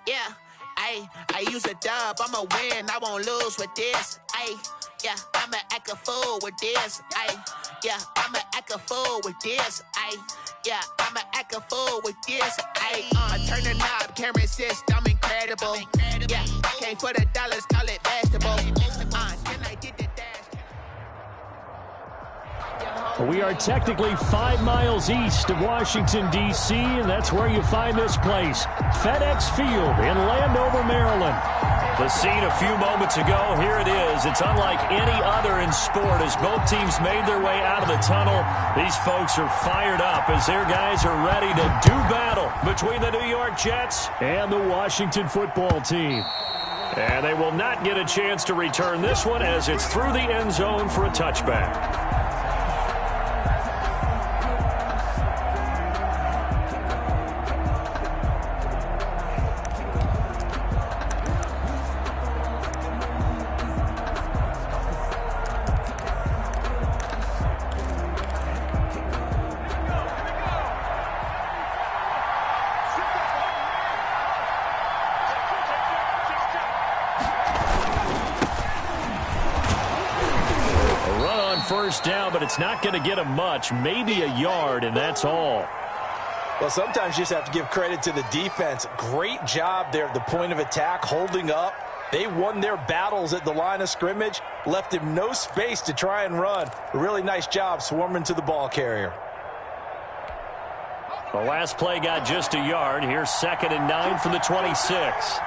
Yeah, I use a dub, I'ma win, I won't lose with this. Yeah, I'ma act a fool with this. Yeah, I'ma act a fool with this. Yeah, I'ma act a fool with this. I turn the knob, camera assist, I'm incredible. Yeah, came for the dollars, call it vegetable. Then I did the dash. We are technically 5 miles east of Washington, D.C., and that's where you find this place, FedEx Field in Landover, Maryland. The scene a few moments ago, here it is. It's unlike any other in sport as both teams made their way out of the tunnel. These folks are fired up as their guys are ready to do battle between the New York Jets and the Washington football team. And they will not get a chance to return this one as it's through the end zone for a touchback. First down, but it's not going to get him much, maybe a yard, and that's all. Well, sometimes you just have to give credit to the defense. Great job there at the point of attack, holding up. They won their battles at the line of scrimmage, left him no space to try and run. A really nice job swarming to the ball carrier. The last play got just a yard. Here's 2nd and 9 from the 26.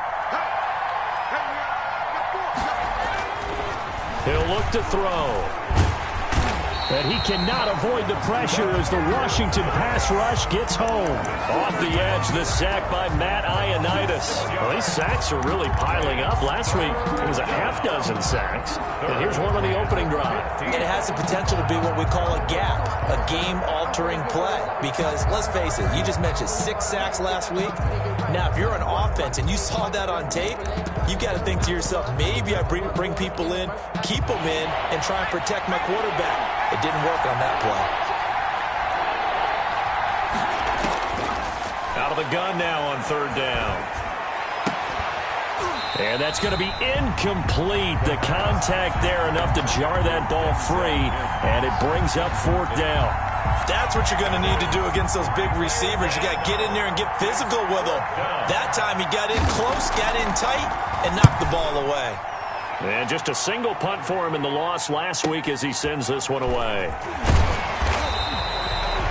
He'll look to throw. But he cannot avoid the pressure as the Washington pass rush gets home. Off the edge, the sack by Matt Ioannidis. Well, these sacks are really piling up. Last week, it was a half-dozen sacks. And here's one on the opening drive. It has the potential to be what we call a gap, a game-altering play. Because, let's face it, you just mentioned 6 sacks last week. Now, if you're an offense and you saw that on tape, you've got to think to yourself, maybe I bring people in, keep them in, and try and protect my quarterback. It didn't work on that play. Out of the gun now on 3rd down. And that's going to be incomplete. The contact there enough to jar that ball free, and it brings up 4th down. That's what you're going to need to do against those big receivers. You got to get in there and get physical with them. That time he got in close, got in tight, and knocked the ball away. And just a single punt for him in the loss last week as he sends this one away.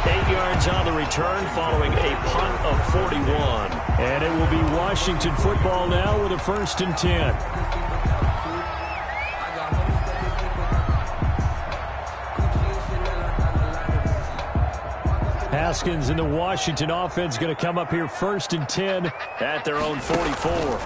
8 yards on the return following a punt of 41. And it will be Washington football now with a 1st and 10. Haskins and the Washington offense going to come up here 1st and 10 at their own 44.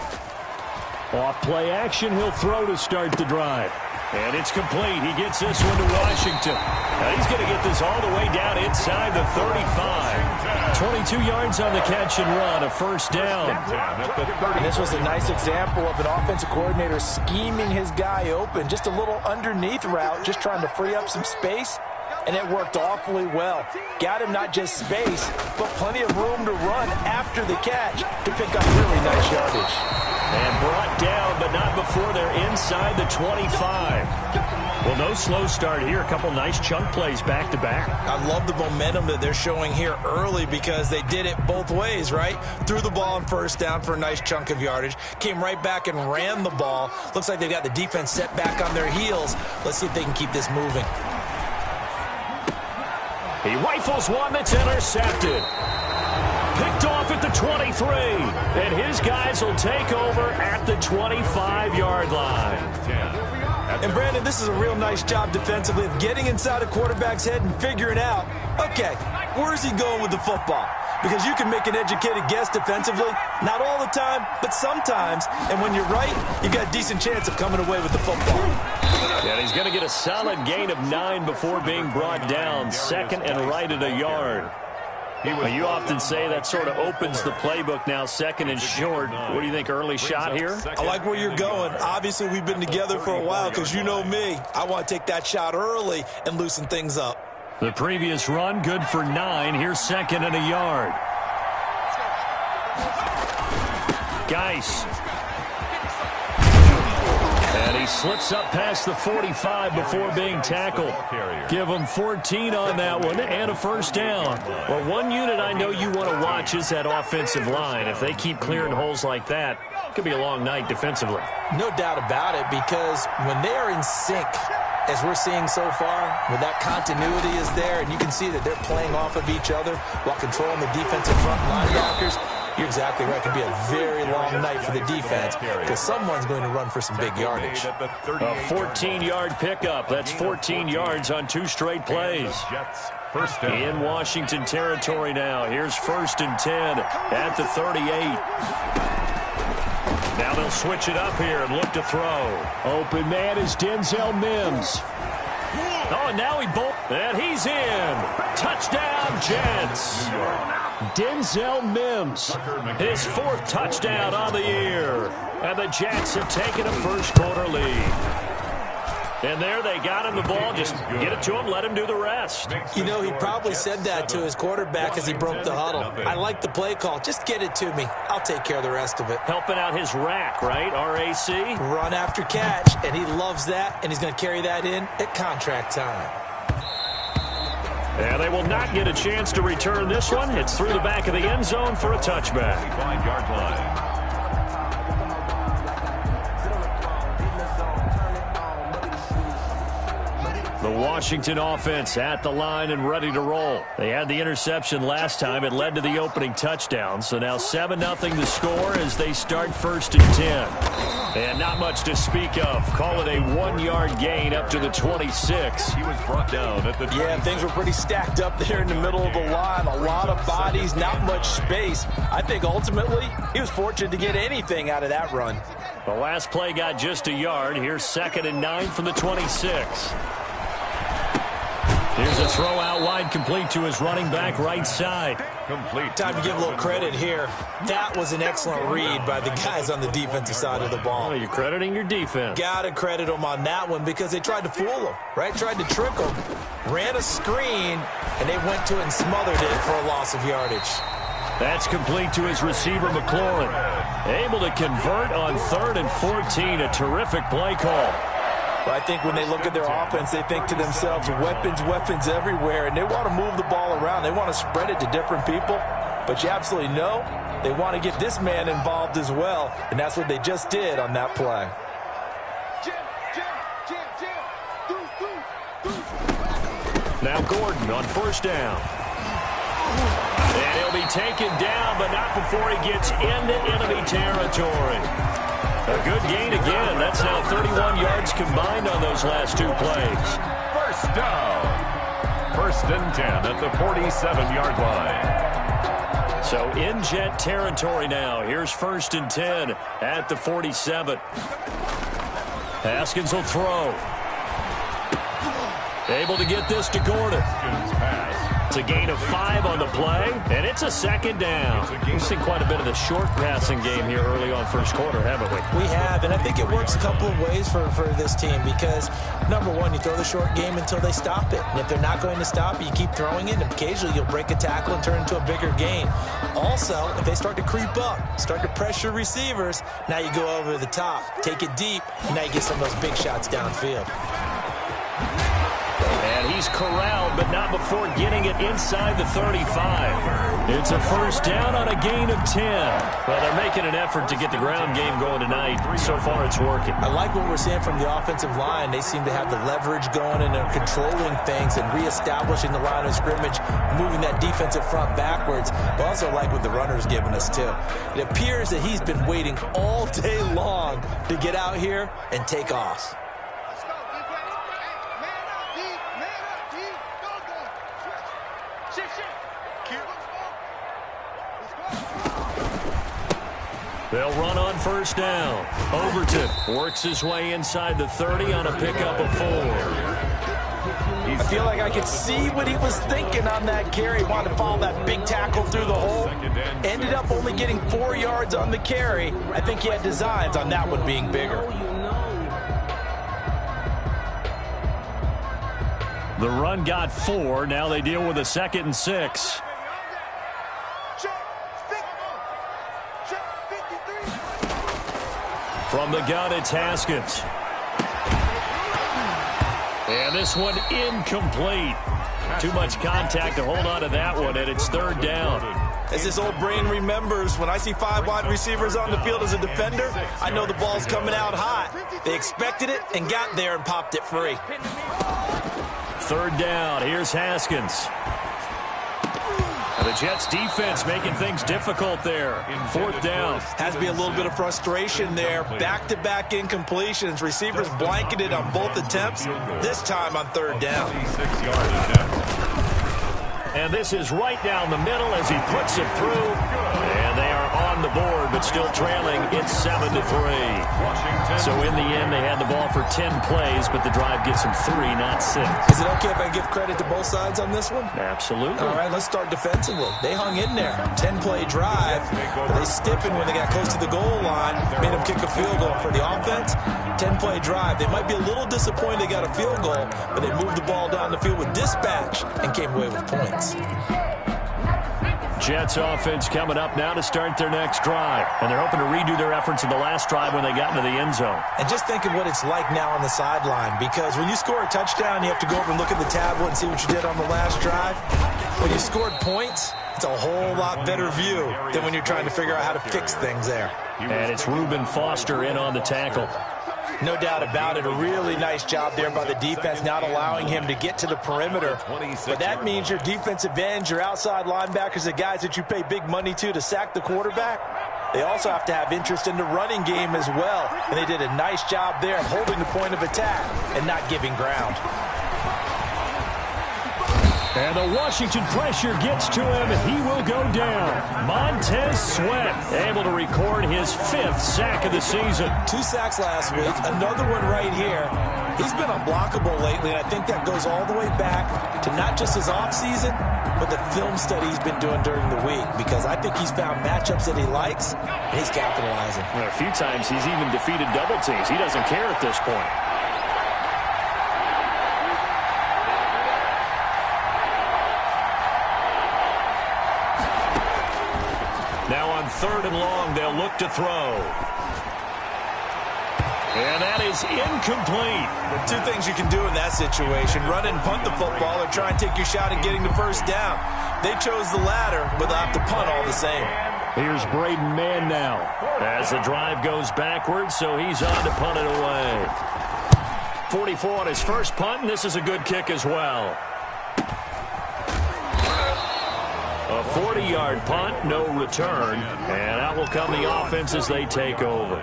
Off play action, he'll throw to start the drive. And it's complete. He gets this one to Washington. Now he's going to get this all the way down inside the 35. 22 yards on the catch and run, a 1st down. And this was a nice example of an offensive coordinator scheming his guy open. Just a little underneath route, just trying to free up some space. And it worked awfully well. Got him not just space, but plenty of room to run after the catch to pick up really nice yardage. And brought down, but not before they're inside the 25. Well, no slow start here. A couple nice chunk plays back-to-back. I love the momentum that they're showing here early because they did it both ways, right? Threw the ball on 1st down for a nice chunk of yardage. Came right back and ran the ball. Looks like they've got the defense set back on their heels. Let's see if they can keep this moving. He rifles one that's intercepted. Picked off at the 23. And his guys will take over at the 25-yard line. And, Brandon, this is a real nice job defensively of getting inside a quarterback's head and figuring out, okay, where's he going with the football? Because you can make an educated guess defensively, not all the time, but sometimes. And when you're right, you got a decent chance of coming away with the football. And he's going to get a solid gain of 9 before being brought down. 2nd and right at a yard. Well, you often say that sort of opens the playbook now, 2nd and short. What do you think, early shot here? I like where you're going. Obviously, we've been together for a while because you know me. I want to take that shot early and loosen things up. The previous run, good for 9. Here's 2nd and a yard. Geis. And he slips up past the 45 before being tackled. Give him 14 on that one and a first down. Well, one unit I know you want to watch is that offensive line. If they keep clearing holes like that, it could be a long night defensively. No doubt about it, because when they are in sync, as we're seeing so far, when that continuity is there and you can see that they're playing off of each other while controlling the defensive front linebackers, you're exactly right. It could be a very long night for the defense because someone's going to run for some big yardage. A 14-yard pickup. That's 14 yards on 2 straight plays. In Washington territory now. Here's 1st and 10 at the 38. Now they'll switch it up here and look to throw. Open man is Denzel Mims. Oh, now he and he's in. Touchdown, Jets. Denzel Mims, his 4th touchdown on the year. And the Jets have taken a first-quarter lead. And there they got him the ball. Just get it to him, let him do the rest. You know, he probably said that to his quarterback as he broke the huddle. I like the play call. Just get it to me. I'll take care of the rest of it. Helping out his rack, right? RAC. Run after catch, and he loves that, and he's going to carry that in at contract time. And they will not get a chance to return this one. It's through the back of the end zone for a touchback. 5-yard line. The Washington offense at the line and ready to roll. They had the interception last time. It led to the opening touchdown. So now 7-0 the score as they start 1st and 10. And not much to speak of. Call it a 1-yard gain up to the 26. He was brought down at the 26. Yeah, things were pretty stacked up there in the middle of the line. A lot of bodies, not much space. I think ultimately he was fortunate to get anything out of that run. The last play got just a yard. Here's 2nd and 9 from the 26. Here's a throw out wide, complete to his running back right side. Complete. Time to give a little credit here. That was an excellent read by the guys on the defensive side of the ball. Oh, you're crediting your defense. Gotta credit them on that one because they tried to fool them, right? Tried to trick them. Ran a screen, and they went to it and smothered it for a loss of yardage. That's complete to his receiver, McLaurin. Able to convert on 3rd and 14. A terrific play call. But I think when they look at their offense, they think to themselves, weapons, weapons everywhere, and they want to move the ball around. They want to spread it to different people. But you absolutely know they want to get this man involved as well, and that's what they just did on that play. Now Gordon on 1st down. And he'll be taken down, but not before he gets into enemy territory. A good gain again. That's now 31 yards combined on those last 2 plays. First down. 1st and 10 at the 47-yard line. So in Jet territory now. Here's 1st and 10 at the 47. Haskins will throw. Able to get this to Gordon. It's a gain of 5 on the play, and it's a 2nd down. We've seen quite a bit of the short passing game here early on 1st quarter, haven't we? We have, and I think it works a couple of ways for this team because, number one, you throw the short game until they stop it. And if they're not going to stop it, you keep throwing it, and occasionally you'll break a tackle and turn it into a bigger gain. Also, if they start to creep up, start to pressure receivers, now you go over the top, take it deep, and now you get some of those big shots downfield. And he's corralled, but not before getting it inside the 35. It's a 1st down on a gain of 10. Well, they're making an effort to get the ground game going tonight. So far, it's working. I like what we're seeing from the offensive line. They seem to have the leverage going, and they're controlling things and reestablishing the line of scrimmage, moving that defensive front backwards. But also like what the runner's giving us, too. It appears that he's been waiting all day long to get out here and take off. They'll run on 1st down. Overton works his way inside the 30 on a pickup of 4. I feel like I could see what he was thinking on that carry. Wanted to follow that big tackle through the hole. Ended up only getting 4 yards on the carry. I think he had designs on that one being bigger. The run got 4. Now they deal with a 2nd and 6. From the gun, it's Haskins. And this one incomplete. Too much contact to hold on to that one, and it's third down. As this old brain remembers, when I see 5 wide receivers on the field as a defender, I know the ball's coming out hot. They expected it and got there and popped it free. Third down, here's Haskins. And the Jets defense making things difficult there. Fourth down. Has to be a little bit of frustration there. Back-to-back incompletions. Receivers blanketed on both attempts, this time on third down. 26-yard attempt. And this is right down the middle as he puts it through. And they are on the board, but still trailing. It's 7-3. So in the end, they had the ball for 10 plays, but the drive gets them 3, not 6. Is it okay if I give credit to both sides on this one? Absolutely. All right, let's start defensively. They hung in there. 10-play drive. But they stiffened when they got close to the goal line. Made them kick a field goal. For the offense, 10-play drive. They might be a little disappointed they got a field goal, but they moved the ball down the field with dispatch and came away with points. Jets offense coming up now to start their next drive. And they're hoping to redo their efforts in the last drive when they got into the end zone. And just think of what it's like now on the sideline, because when you score a touchdown, you have to go over and look at the tablet and see what you did on the last drive. When you scored points, it's a whole lot better view than when you're trying to figure out how to fix things there. And it's Reuben Foster in on the tackle. No doubt about it. A really nice job there by the defense, not allowing him to get to the perimeter. But that means your defensive ends, your outside linebackers, the guys that you pay big money to sack the quarterback, they also have to have interest in the running game as well. And they did a nice job there of holding the point of attack and not giving ground. And the Washington pressure gets to him, and he will go down. Montez Sweat able to record his 5th sack of the season. 2 sacks last week, another one right here. He's been unblockable lately, and I think that goes all the way back to not just his offseason, but the film study he's been doing during the week, because I think he's found matchups that he likes, and he's capitalizing. Well, a few times he's even defeated double teams. He doesn't care at this point. Now on 3rd and long, they'll look to throw. And that is incomplete. The 2 things you can do in that situation, run and punt the football or try and take your shot at getting the first down. They chose the latter, but they'll have to punt all the same. Here's Braden Mann now as the drive goes backwards, so he's on to punt it away. 44 on his first punt, and this is a good kick as well. A 40-yard punt, no return, and out will come the offense as they take over.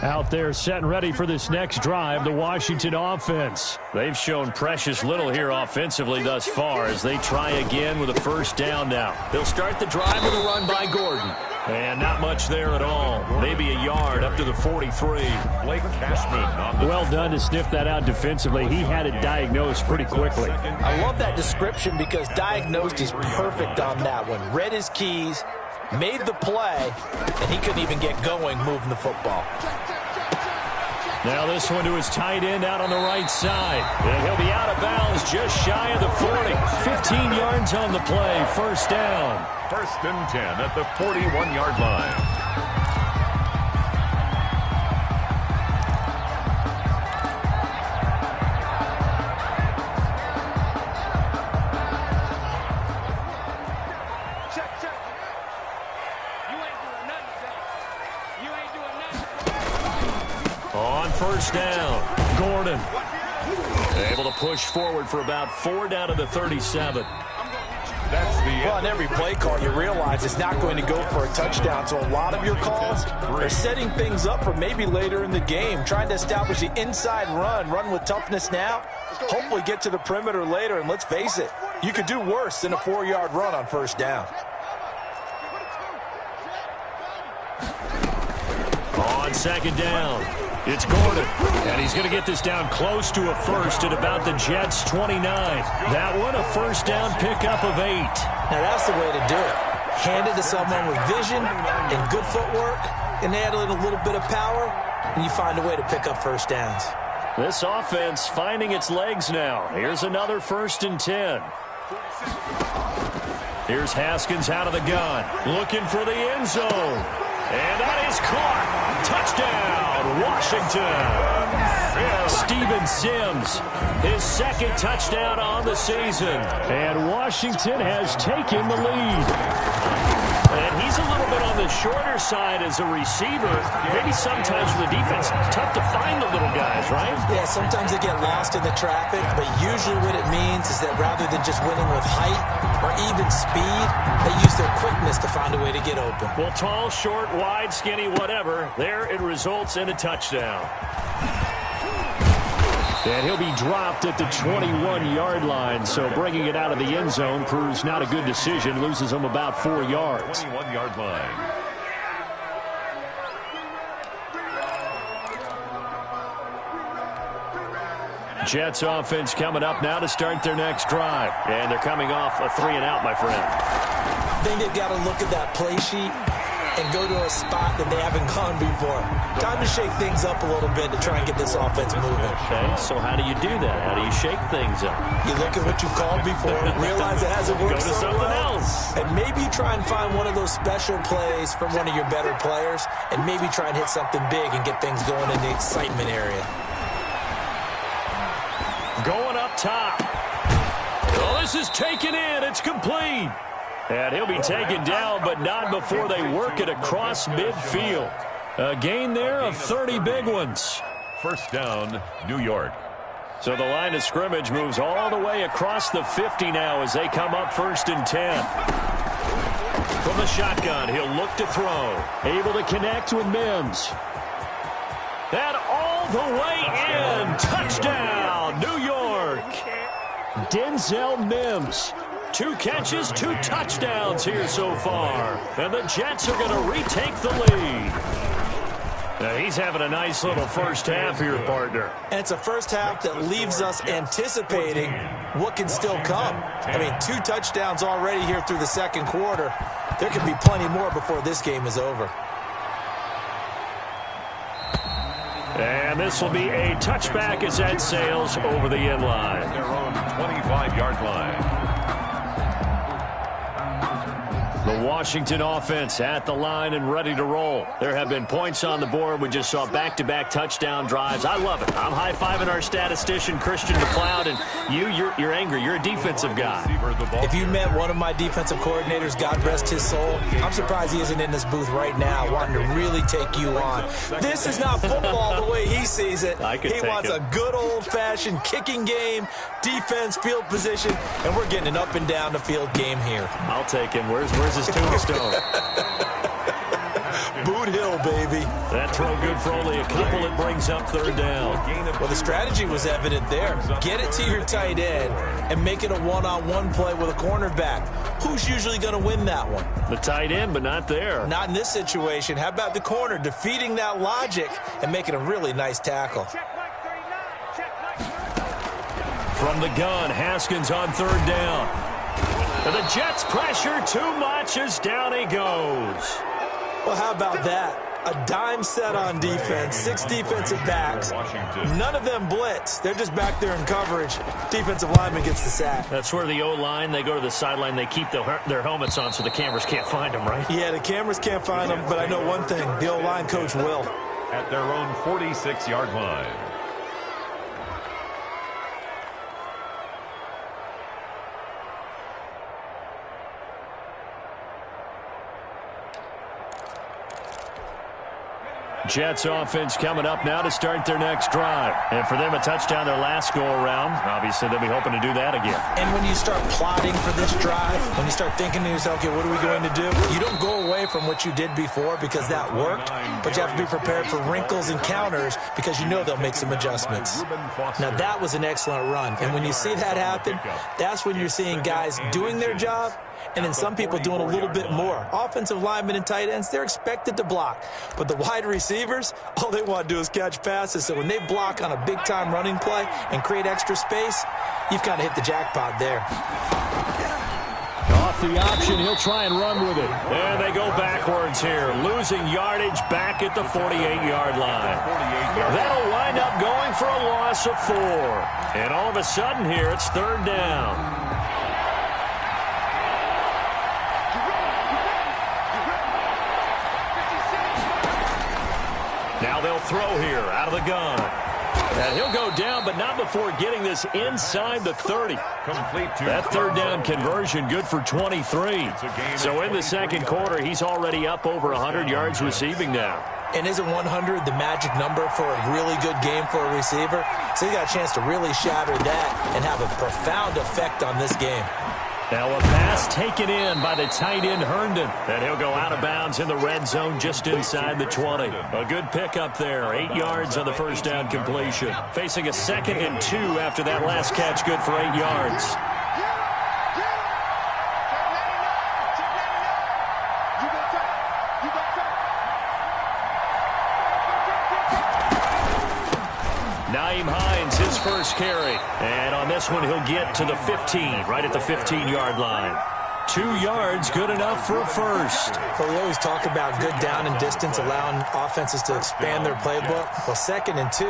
Out there set and ready for this next drive, the Washington offense. They've shown precious little here offensively thus far as they try again with a first down now. They'll start the drive with a run by Gordon. And not much there at all. Maybe a yard up to the 43. Well done to sniff that out defensively. He had it diagnosed pretty quickly. I love that description because diagnosed is perfect on that one. Read his keys, made the play, and he couldn't even get going moving the football. Now this one to his tight end out on the right side. And he'll be out of bounds just shy of the 40. 15 yards on the play. First down. 1st and 10 at the 41-yard line. On first down, Gordon able to push forward for about 4 down to the 37. Well, on every play call, you realize it's not going to go for a touchdown. So a lot of your calls are setting things up for maybe later in the game, trying to establish the inside run with toughness now, hopefully get to the perimeter later. And let's face it, you could do worse than a 4-yard run on first down. On second down, it's Gordon, and he's going to get this down close to a first at about the Jets' 29. That one, a first down pickup of 8. Now that's the way to do it. Hand it to someone with vision and good footwork, and add in a little bit of power, and you find a way to pick up first downs. This offense finding its legs now. Here's another 1st and 10. Here's Haskins out of the gun, looking for the end zone. And that is caught. Touchdown, Washington. Steven Sims, his 2nd touchdown on the season. And Washington has taken the lead. And he's a little bit on the shorter side as a receiver. Maybe sometimes for the defense, tough to find the little guys, right? Yeah, sometimes they get lost in the traffic, but usually what it means is that rather than just winning with height or even speed, they use their quickness to find a way to get open. Well, tall, short, wide, skinny, whatever, there it results in a touchdown. And he'll be dropped at the 21-yard line, so bringing it out of the end zone proves not a good decision, loses him about 4 yards. 21-yard line. Jets offense coming up now to start their next drive. And they're coming off a 3-and-out, my friend. I think they've got to look at that play sheet and go to a spot that they haven't gone before. Time to shake things up a little bit to try and get this offense moving. Okay, so how do you do that? How do you shake things up? You look at what you've called before, realize it hasn't worked so so something well, else. and maybe try and find one of those special plays from one of your better players, and maybe try and hit something big and get things going in the excitement area. Going up top. Oh, this is taken in. It's complete. And he'll be taken down, but not before they work it across midfield. A gain there of 30 big ones. 1st down, New York. So the line of scrimmage moves all the way across the 50 now as they come up 1st and 10. From the shotgun, he'll look to throw. Able to connect with Mims. That all the way in. Touchdown, New York. Denzel Mims. 2 catches, 2 touchdowns here so far. And the Jets are going to retake the lead. Now he's having a nice little first half here, partner. And it's a first half that leaves us anticipating what can still come. I mean, 2 touchdowns already here through the 2nd quarter. There could be plenty more before this game is over. And this will be a touchback as that sails over the end line. Their own 25-yard line. The Washington offense at the line and ready to roll. There have been points on the board. We just saw back-to-back touchdown drives. I love it. I'm high-fiving our statistician, Christian McLeod, and you're angry. You're a defensive guy. If you met one of my defensive coordinators, God rest his soul, I'm surprised he isn't in this booth right now wanting to really take you on. This is not football the way he sees it. He wants a good old-fashioned kicking game, defense, field position, and we're getting an up-and-down-the-field game here. I'll take him. Where's his tombstone? Boot Hill, baby. That throw good for only a couple. It brings up 3rd down. Well, the strategy was evident there. Get it to your tight end and make it a one-on-one play with a cornerback. Who's usually going to win that one? The tight end, but not there. Not in this situation. How about the corner defeating that logic and making a really nice tackle? From the gun, Haskins on 3rd down. And the Jets pressure too much as down he goes. Well, how about that? A dime set on defense, 6 defensive backs. None of them blitz. They're just back there in coverage. Defensive lineman gets the sack. That's where the O-line, they go to the sideline, they keep their helmets on so the cameras can't find them, right? Yeah, the cameras can't find them, but I know one thing. The O-line coach will. At their own 46-yard line. Jets offense coming up now to start their next drive. And for them, a touchdown their last go-around. Obviously, they'll be hoping to do that again. And when you start plotting for this drive, when you start thinking to yourself, okay, what are we going to do? You don't go away from what you did before because that worked, but you have to be prepared for wrinkles and counters because you know they'll make some adjustments. Now, that was an excellent run. And when you see that happen, that's when you're seeing guys doing their job and then some people doing a little bit more. Offensive linemen and tight ends, they're expected to block. But the wide receivers, all they want to do is catch passes. So when they block on a big-time running play and create extra space, you've kind of hit the jackpot there. off the option. He'll try and run with it. And they go backwards here, losing yardage back at the 48-yard line. That'll wind up going for a loss of 4. And all of a sudden here, it's 3rd down. Now they'll throw here out of the gun. And he'll go down, but not before getting this inside the 30. That 3rd down conversion good for 23. So in the second quarter, he's already up over 100 yards receiving now. And isn't 100 the magic number for a really good game for a receiver? So he got a chance to really shatter that and have a profound effect on this game. Now a pass taken in by the tight end Herndon. And he'll go out of bounds in the red zone just inside the 20. A good pickup there. 8 yards on the first down completion. Facing a 2nd and 2 after that last catch, good for 8 yards. His first carry. And on this one, he'll get to the 15, right at the 15-yard line. 2 yards, good enough for a first. Well, we always talk about good down and distance, allowing offenses to expand their playbook. Well, 2nd and 2,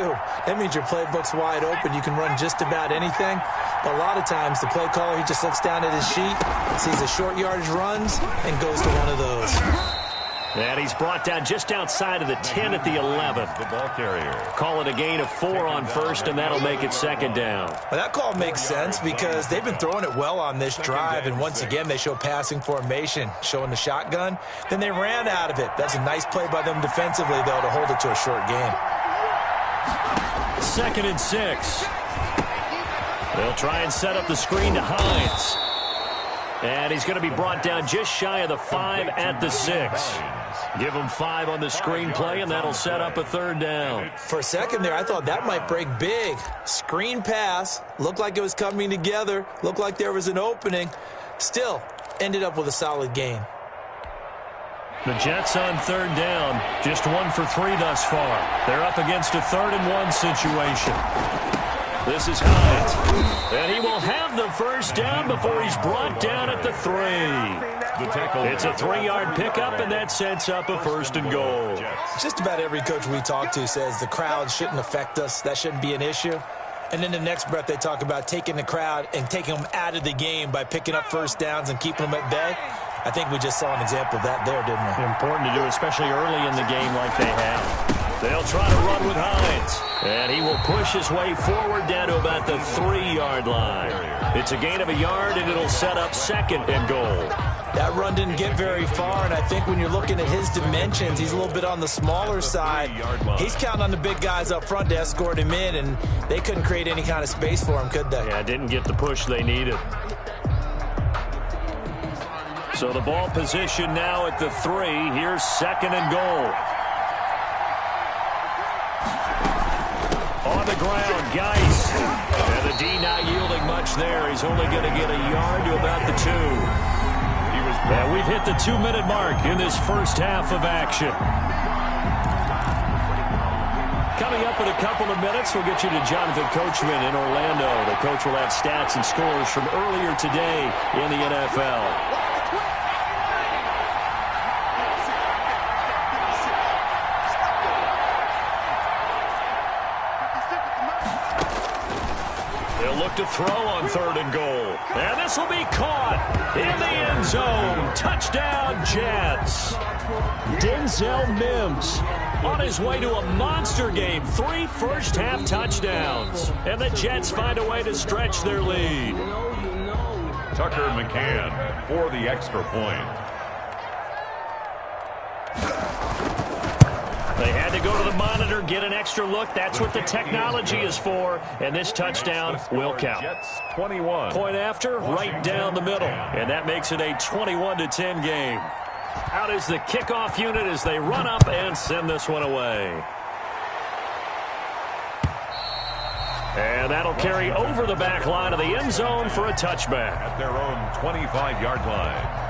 that means your playbook's wide open. You can run just about anything. But a lot of times, the play caller, he just looks down at his sheet, sees the short yardage runs, and goes to one of those. And he's brought down just outside of the 10 at the 11. The ball carrier. Call it a gain of 4 on first, and that'll make it 2nd down. Well, that call makes sense because they've been throwing it well on this drive, and once again, they show passing formation, showing the shotgun. Then they ran out of it. That's a nice play by them defensively, though, to hold it to a short gain. 2nd and 6. They'll try and set up the screen to Hines. And he's going to be brought down just shy of the 5 at the 6. Give him 5 on the screen play, and that'll set up a 3rd down. For a second there, I thought that might break big. Screen pass. Looked like it was coming together. Looked like there was an opening. Still, ended up with a solid gain. The Jets on 3rd down. Just 1 for 3 thus far. They're up against a 3rd and 1 situation. This is Hines. And he will have the first down before he's brought down at the 3. It's a 3-yard pickup, and that sets up a 1st and goal. Just about every coach we talk to says the crowd shouldn't affect us. That shouldn't be an issue. And then the next breath they talk about taking the crowd and taking them out of the game by picking up first downs and keeping them at bay. I think we just saw an example of that there, didn't we? Important to do, especially early in the game like they have. They'll try to run with Hines. And he will push his way forward down to about the 3-yard line. It's a gain of a yard, and it'll set up 2nd and goal. That run didn't get very far, and I think when you're looking at his dimensions, he's a little bit on the smaller side. He's counting on the big guys up front to escort him in, and they couldn't create any kind of space for him, could they? Yeah, didn't get the push they needed. So the ball position now at the 3. Here's 2nd and goal. On the ground, Geis. And the D not yielding much there. He's only going to get a yard to about the 2. And we've hit the 2-minute mark in this first half of action. Coming up in a couple of minutes, we'll get you to Jonathan Coachman in Orlando. The coach will have stats and scores from earlier today in the NFL. To throw on 3rd and goal. And this will be caught in the end zone. Touchdown, Jets. Denzel Mims on his way to a monster game. 3 first-half touchdowns. And the Jets find a way to stretch their lead. Tucker McCann for the extra point. They had to go to the monitor, get an extra look. That's what the technology is for. And this touchdown will count. Jets 21. Point after, right down the middle. And that makes it a 21-10 game. Out is the kickoff unit as they run up and send this one away. And that'll carry over the back line of the end zone for a touchback. At their own 25-yard line.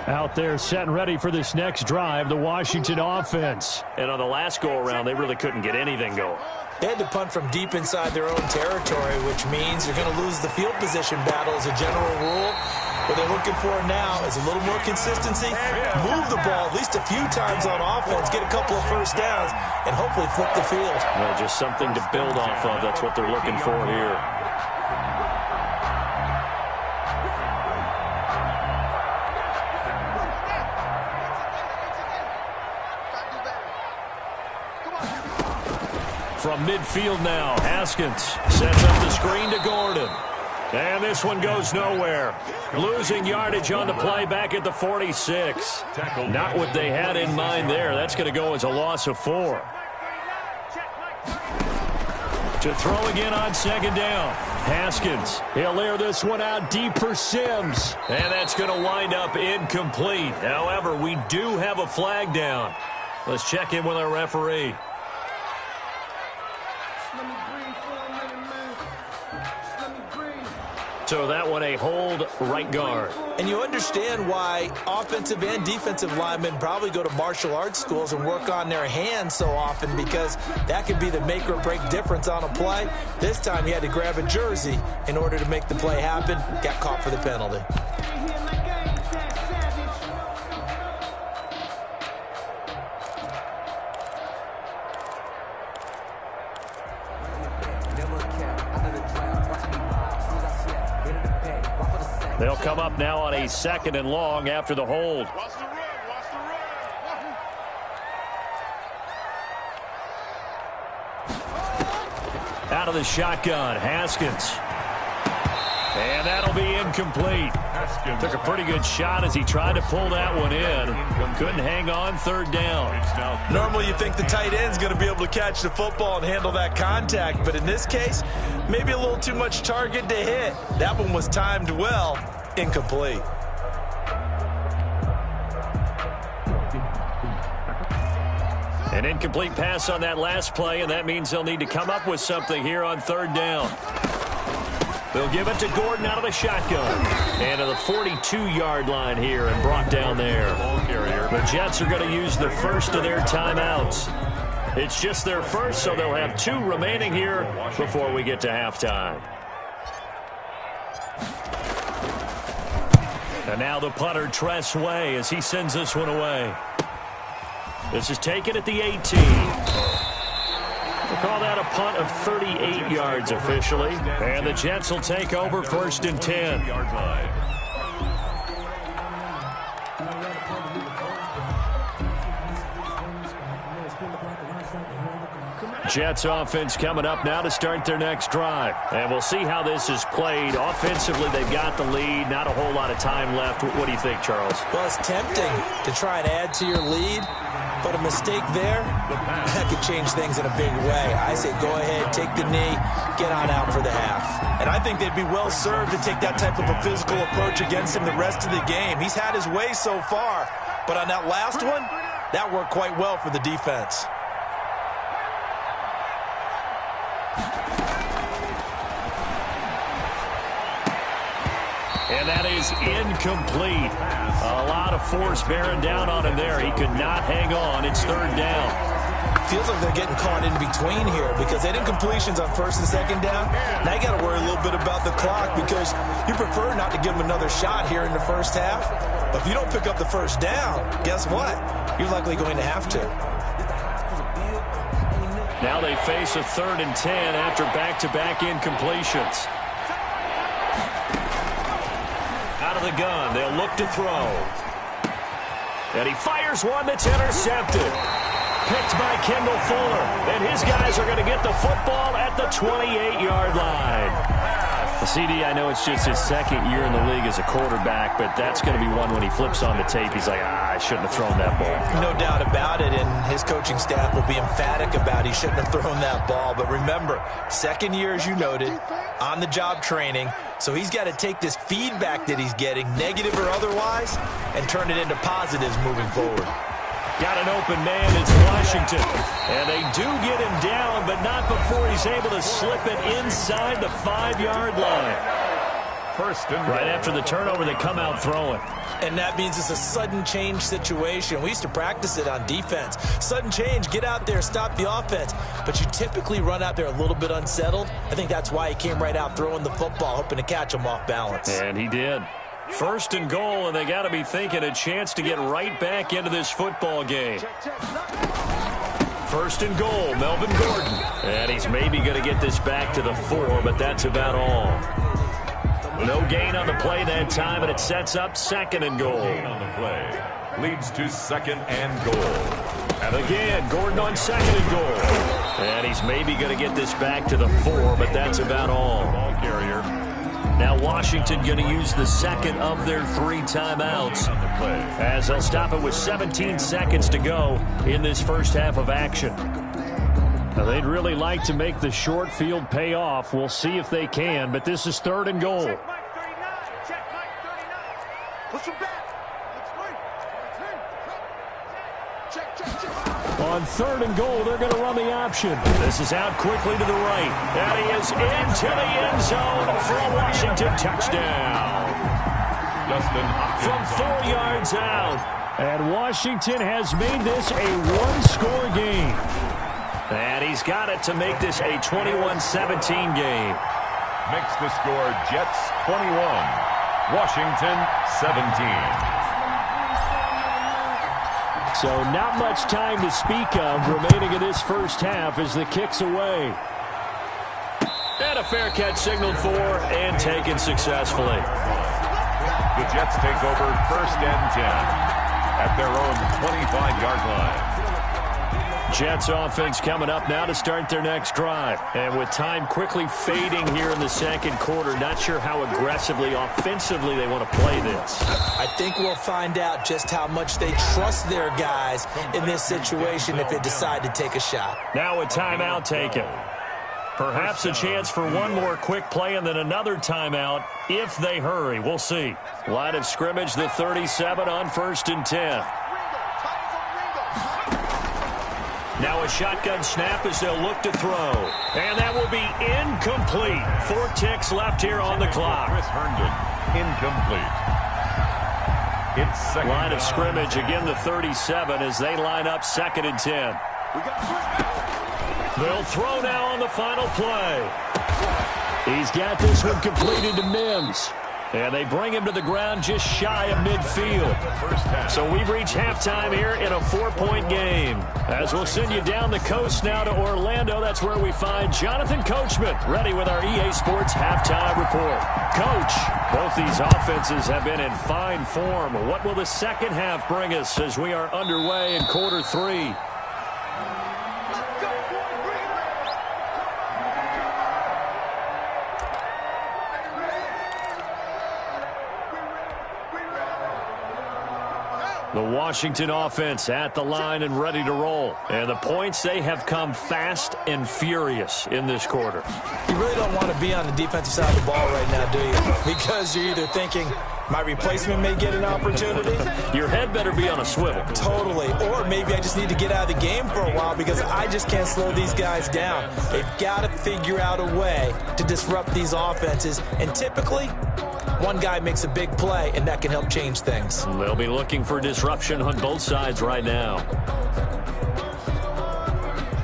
Out there set and ready for this next drive, the Washington offense. And on the last go-around, they really couldn't get anything going. They had to punt from deep inside their own territory, which means you're going to lose the field position battle as a general rule. What they're looking for now is a little more consistency, move the ball at least a few times on offense, get a couple of first downs, and hopefully flip the field. Well, just something to build off of. That's what they're looking for here. From midfield now, Haskins sets up the screen to Gordon. And this one goes nowhere. Losing yardage on the play back at the 46. Not what they had in mind there. That's going to go as a loss of 4. To throw again on second down. Haskins. He'll air this one out deep for Sims. And that's going to wind up incomplete. However, we do have a flag down. Let's check in with our referee. So that one a hold right guard. And you understand why offensive and defensive linemen probably go to martial arts schools and work on their hands so often, because that could be the make or break difference on a play. This time he had to grab a jersey in order to make the play happen. Got caught for the penalty. They'll come up now on a 2nd and long after the hold. Out of the shotgun, Haskins. And that'll be incomplete. Took a pretty good shot as he tried to pull that one in. Couldn't hang on, 3rd down. Normally you think the tight end's going to be able to catch the football and handle that contact, but in this case, maybe a little too much target to hit. That one was timed well. Incomplete. An incomplete pass on that last play, and that means they'll need to come up with something here on 3rd down. They'll give it to Gordon out of the shotgun. And to the 42-yard line here and brought down there. The Jets are going to use the first of their timeouts. It's just their first, so they'll have 2 remaining here before we get to halftime. And now the punter, Tress Way, as he sends this one away. This is taken at the 18. We'll call that a punt of 38 yards officially. And the Jets will take over 1st and 10. Jets offense coming up now to start their next drive. And we'll see how this is played. Offensively, they've got the lead. Not a whole lot of time left. What do you think, Charles? Well, it's tempting to try and add to your lead, but a mistake there, that could change things in a big way. I say go ahead, take the knee, get on out for the half. And I think they'd be well served to take that type of a physical approach against him the rest of the game. He's had his way so far, but on that last one, that worked quite well for the defense. And that is incomplete. A lot of force bearing down on him there. He could not hang on. It's 3rd down. Feels like they're getting caught in between here because they did completions on 1st and 2nd down. Now you got to worry a little bit about the clock because you prefer not to give them another shot here in the first half. But if you don't pick up the 1st down, guess what? You're likely going to have to. Now they face a 3rd and 10 after back-to-back incompletions. Out of the gun, they'll look to throw. And he fires one that's intercepted. Picked by Kendall Fuller. And his guys are going to get the football at the 28-yard line. CD, I know it's just his 2nd year in the league as a quarterback, but that's going to be one when he flips on the tape. He's like, I shouldn't have thrown that ball. No doubt about it, and his coaching staff will be emphatic about he shouldn't have thrown that ball. But remember, 2nd year, as you noted, on-the-job training. So he's got to take this feedback that he's getting, negative or otherwise, and turn it into positives moving forward. Got an open man, it's Washington. And they do get him down, but not before he's able to slip it inside the 5-yard line. First and goal. Right after the turnover, they come out throwing. And that means it's a sudden change situation. We used to practice it on defense. Sudden change, get out there, stop the offense. But you typically run out there a little bit unsettled. I think that's why he came right out throwing the football, hoping to catch him off balance. And he did. First and goal, and they got to be thinking a chance to get right back into this football game. First and goal, Melvin Gordon. And he's maybe going to get this back to the 4, but that's about all. No gain on the play that time, and it sets up second and goal. Gain on the play leads to second and goal. And again, Gordon on second and goal. And he's maybe going to get this back to the 4, but that's about all. Ball carrier. Now Washington going to use the second of their 3 timeouts, On the play. as they'll stop it with 17 seconds to go in this first half of action. Now, they'd really like to make the short field pay off. We'll see if they can, but this is third and goal. Check Mike 39. Check Mike 39. Push him back. Check. On third and goal, they're going to run the option. This is out quickly to the right. And he is into the end zone for a Washington touchdown. Justin From Hopkins 4 yards out. And Washington has made this a one-score game. And he's got it to make this a 21-17 game. makes the score Jets 21, Washington 17. So not much time to speak of remaining in this first half as the kick's away. And a fair catch signaled for and taken successfully. The Jets take over first and 10 at their own 25-yard line. Jets offense coming up now to start their next drive. And with time quickly fading here in the second quarter, not sure how aggressively, offensively they want to play this. I think we'll find out just how much they trust their guys in this situation if they decide to take a shot. Now a timeout taken. Perhaps a chance for one more quick play and then another timeout if they hurry. We'll see. Line of scrimmage, the 37 on first and 10. Now a shotgun snap as they'll look to throw. And that will be incomplete. 4 ticks left here on the clock. Chris Herndon, incomplete. It's second Line of down. scrimmage, again the 37 as they line up second and 10. They'll throw now on the final play. He's got this one completed to Mims. And they bring him to the ground just shy of midfield. So we've reached halftime here in a 4-point game. As we'll send you down the coast now to Orlando, that's where we find Jonathan Coachman ready with our EA Sports halftime report. Coach, both these offenses have been in fine form. What will the second half bring us as we are underway in quarter 3? The Washington offense at the line and ready to roll. And the points, they have come fast and furious in this quarter. You really don't want to be on the defensive side of the ball right now, do you? Because you're either thinking, my replacement may get an opportunity. Your head better be on a swivel. Totally. Or maybe I just need to get out of the game for a while because I just can't slow these guys down. They've got to figure out a way to disrupt these offenses. And typically, one guy makes a big play, and that can help change things. They'll be looking for disruption on both sides right now.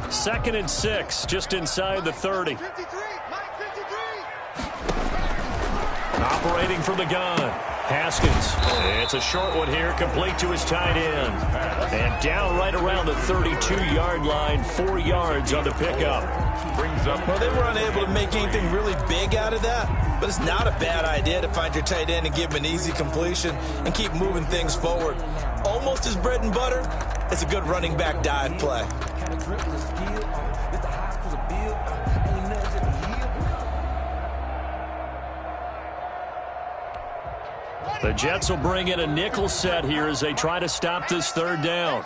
2nd and 6, just inside the 30. Operating from the gun. Haskins. It's a short one here, complete to his tight end. And down right around the 32-yard line, 4 yards on the pickup. Brings up. Well, they were unable to make anything really big out of that, but it's not a bad idea to find your tight end and give him an easy completion and keep moving things forward. Almost his bread and butter is a good running back dive play. The Jets will bring in a nickel set here as they try to stop this third down.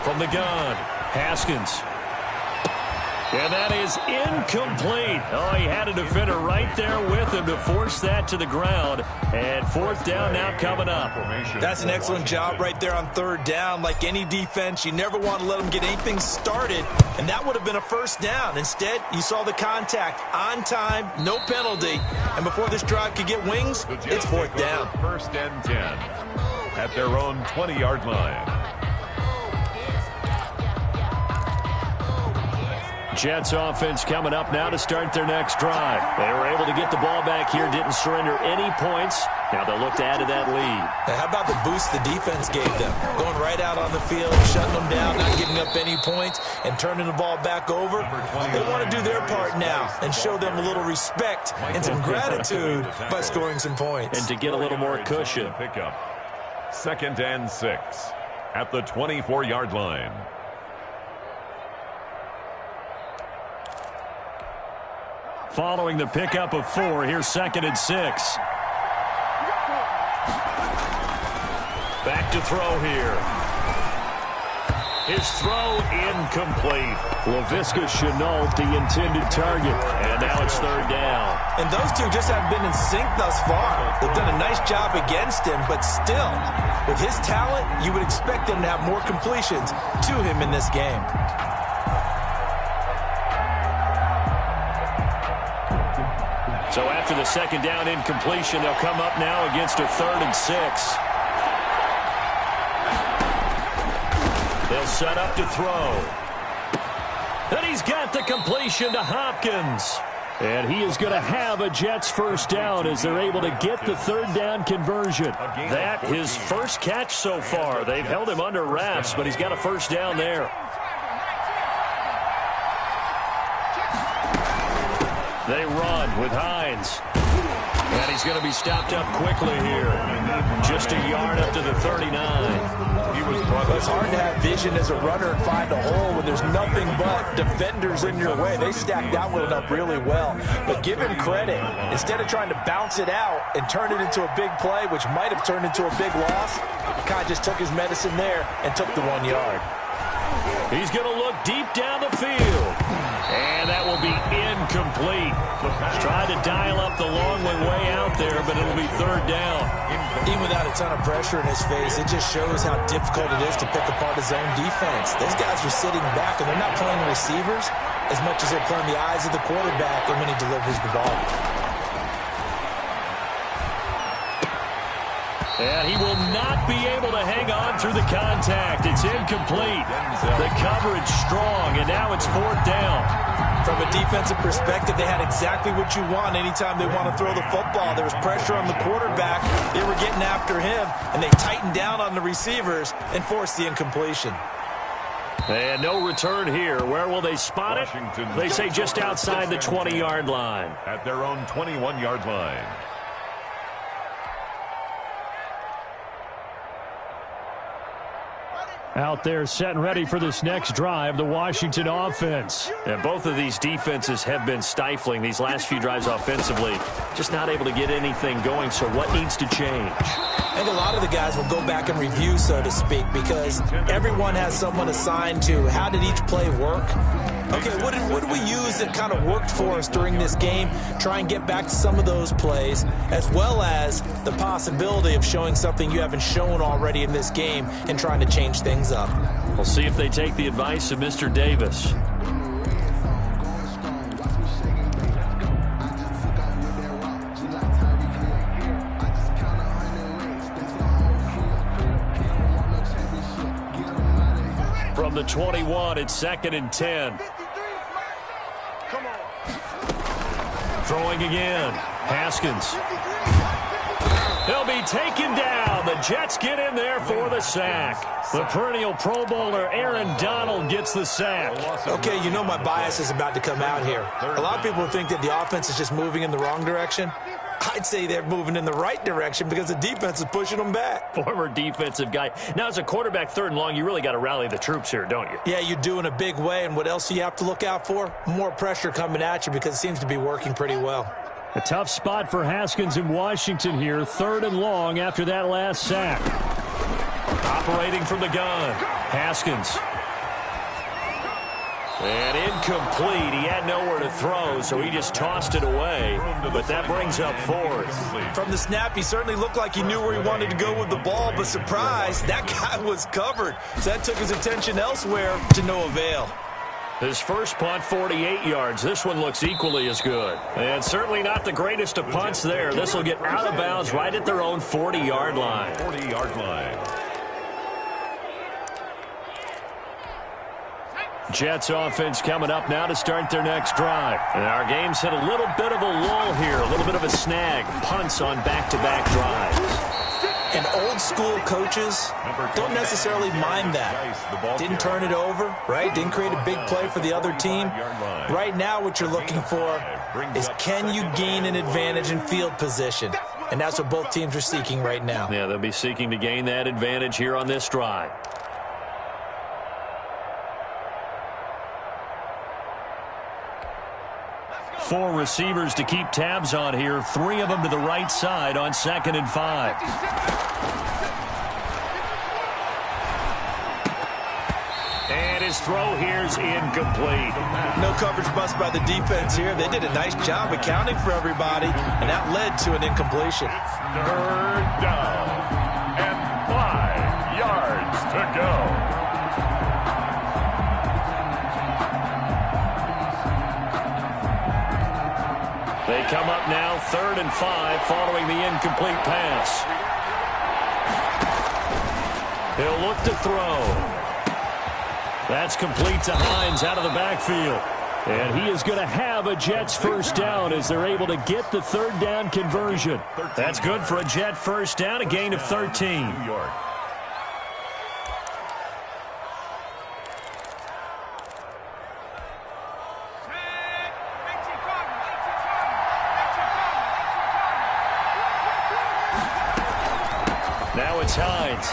From the gun, Haskins. And that is incomplete. Oh, he had a defender right there with him to force that to the ground. And fourth down now coming up. That's an excellent job right there on third down. Like any defense, you never want to let them get anything started. And that would have been a first down. Instead, you saw the contact on time, no penalty. And before this drive could get wings, it's fourth down. First and 10 at their own 20-yard line. Jets offense coming up now to start their next drive. They were able to get the ball back here, didn't surrender any points. Now they'll look to add to that lead. Now, how about the boost the defense gave them? Going right out on the field, shutting them down, not giving up any points, and turning the ball back over. They want to do their part now and show them a little respect and some gratitude by scoring some points. And to get a little more cushion. Pickup. Second and 6 at the 24-yard line. Following the pickup of 4, here's second and 6. Back to throw here. His throw incomplete. Laviska Shenault, the intended target. And now it's third down. And those two just haven't been in sync thus far. They've done a nice job against him, but still, with his talent, you would expect them to have more completions to him in this game. So after the second down incompletion, they'll come up now against a third and 6. They'll set up to throw. And he's got the completion to Hopkins. And he is going to have a Jets first down as they're able to get the third down conversion. That his first catch so far. They've held him under wraps, but he's got a first down there. They run with Hines. And he's going to be stopped up quickly here. Just a yard up to the 39. It's hard to have vision as a runner and find a hole when there's nothing but defenders in your way. They stacked that one up really well. But give him credit. Instead of trying to bounce it out and turn it into a big play, which might have turned into a big loss, Kai just took his medicine there and took the 1 yard. He's going to look deep down the field. And that will be incomplete. Tried to dial up the long one way out there, but it'll be third down. Even without a ton of pressure in his face, it just shows how difficult it is to pick apart his own defense. Those guys are sitting back, and they're not playing receivers as much as they're playing the eyes of the quarterback and when he delivers the ball. And he will not be able to hang on through the contact. It's incomplete. The coverage strong, and now it's fourth down. From a defensive perspective, they had exactly what you want anytime they want to throw the football. There was pressure on the quarterback. They were getting after him, and they tightened down on the receivers and forced the incompletion. And no return here. Where will they spot it? They say just outside the 20-yard line. At their own 21-yard line. Out there set and ready for this next drive, the Washington offense. And both of these defenses have been stifling these last few drives offensively. Just not able to get anything going, so what needs to change? I think a lot of the guys will go back and review, so to speak, because everyone has someone assigned to how did each play work. Okay, what did we use that kind of worked for us during this game? Try and get back to some of those plays, as well as the possibility of showing something you haven't shown already in this game and trying to change things up. We'll see if they take the advice of Mr. Davis. From the 21, it's second and 10. Throwing again. Haskins. He'll be taken down. The Jets get in there for the sack. The perennial Pro Bowler Aaron Donald gets the sack. Okay, you know my bias is about to come out here. A lot of people think that the offense is just moving in the wrong direction. I'd say they're moving in the right direction because the defense is pushing them back. Former defensive guy. Now, as a quarterback, third and long, you really got to rally the troops here, don't you? Yeah, you do in a big way. And what else do you have to look out for? More pressure coming at you because it seems to be working pretty well. A tough spot for Haskins in Washington here. Third and long after that last sack. Operating from the gun. Haskins. And incomplete. He had nowhere to throw, so he just tossed it away. But that brings up fourth. From the snap, he certainly looked like he knew where he wanted to go with the ball, but surprise, that guy was covered. So that took his attention elsewhere to no avail. His first punt, 48 yards. This one looks equally as good. And certainly not the greatest of punts there. This will get out of bounds right at their own 40-yard line. 40-yard line. Jets offense coming up now to start their next drive. And our game's hit a little bit of a lull here, a little bit of a snag. Punts on back-to-back drives. And old-school coaches don't necessarily mind that. Didn't turn it over, right? Didn't create a big play for the other team. Right now what you're looking for is, can you gain an advantage in field position? And that's what both teams are seeking right now. Yeah, they'll be seeking to gain that advantage here on this drive. Four receivers to keep tabs on here. Three of them to the right side on 2nd and 5. And his throw here's incomplete. No coverage bust by the defense here. They did a nice job accounting for everybody, and that led to an incompletion. Third down and 5 yards to go. They come up now 3rd and 5 following the incomplete pass. He'll look to throw. That's complete to Hines out of the backfield. And he is going to have a Jets first down as they're able to get the 3rd down conversion. That's good for a Jet first down, a gain of 13. New York. Now it's Hines.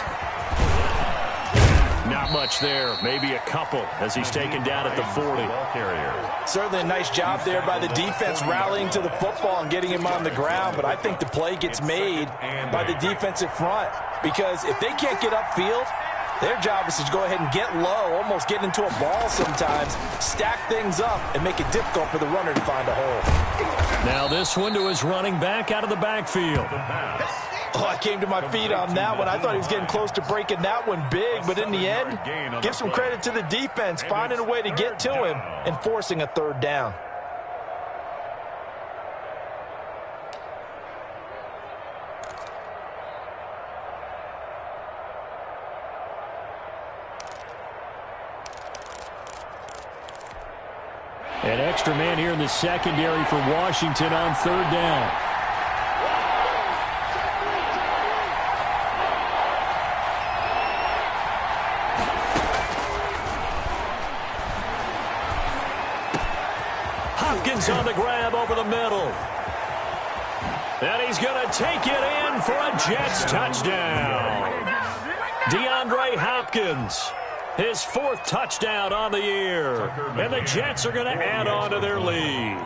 Not much there. Maybe a couple as he's taken down at the 40. Certainly a nice job there by the defense rallying to the football and getting him on the ground. But I think the play gets made by the defensive front. Because if they can't get upfield, their job is to go ahead and get low, almost get into a ball sometimes, stack things up, and make it difficult for the runner to find a hole. Now this one to his running back out of the backfield. Oh, I came to my feet on that one. I thought he was getting close to breaking that one big, but in the end, give some credit to the defense, finding a way to get to him and forcing a 3rd down. An extra man here in the secondary for Washington on 3rd down. On the grab over the middle. And he's going to take it in for a Jets touchdown. DeAndre Hopkins, his 4th touchdown on the year. And the Jets are going to add on to their lead.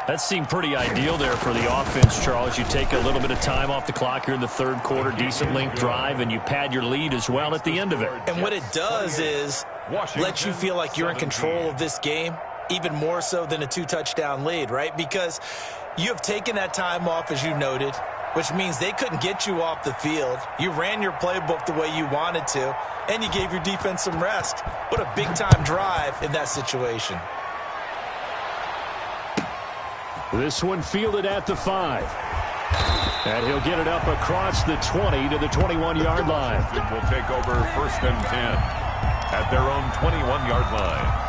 That seemed pretty ideal there for the offense, Charles. You take a little bit of time off the clock here in the 3rd quarter, decent length drive, and you pad your lead as well at the end of it. And what it does is let you feel like you're in control of this game. Even more so than a 2-touchdown lead, right? Because you have taken that time off, as you noted, which means they couldn't get you off the field. You ran your playbook the way you wanted to, and you gave your defense some rest. What a big-time drive in that situation. This one fielded at the 5. And he'll get it up across the 20 to the 21-yard line. Will take over 1st and 10 at their own 21-yard line.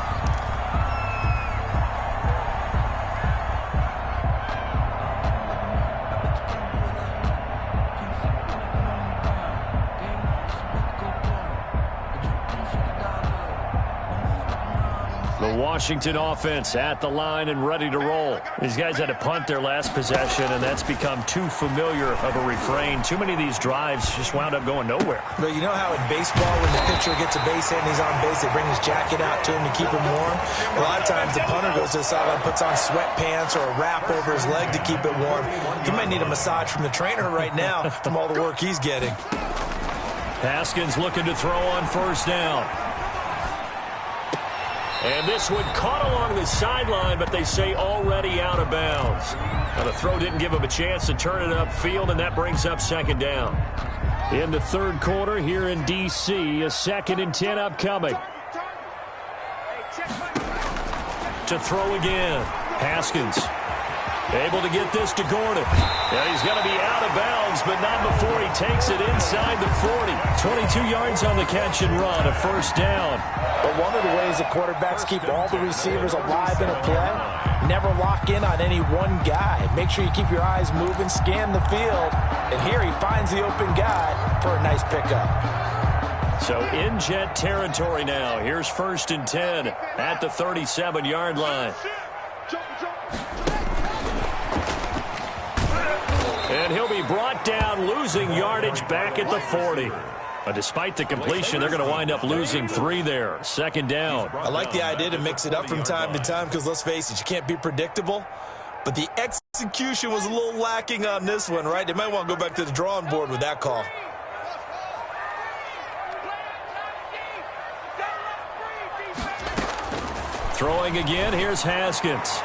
The Washington offense at the line and ready to roll. These guys had to punt their last possession, and that's become too familiar of a refrain. Too many of these drives just wound up going nowhere. But you know how in baseball, when the pitcher gets a base hit and he's on base, they bring his jacket out to him to keep him warm? A lot of times the punter goes to the sideline, puts on sweatpants or a wrap over his leg to keep it warm. He might need a massage from the trainer right now from all the work he's getting. Haskins looking to throw on 1st down. And this one caught along the sideline, but they say already out of bounds. Now the throw didn't give him a chance to turn it upfield, and that brings up second down. In the third quarter here in D.C., a 2nd and 10 upcoming. To throw again. Haskins able to get this to Gordon. And he's going to be out of bounds, but not before he takes it inside the 40. 22 yards on the catch and run, a first down. But one of the ways that quarterbacks keep all the receivers alive in a play, never lock in on any one guy. Make sure you keep your eyes moving, scan the field, and here he finds the open guy for a nice pickup. So in Jet territory now. Here's 1st and 10 at the 37-yard line. And he'll be brought down, losing yardage back at the 40. But despite the completion, they're going to wind up losing 3 there. 2nd down. I like the idea to mix it up from time to time because, let's face it, you can't be predictable. But the execution was a little lacking on this one, right? They might want to go back to the drawing board with that call. Throwing again, here's Haskins.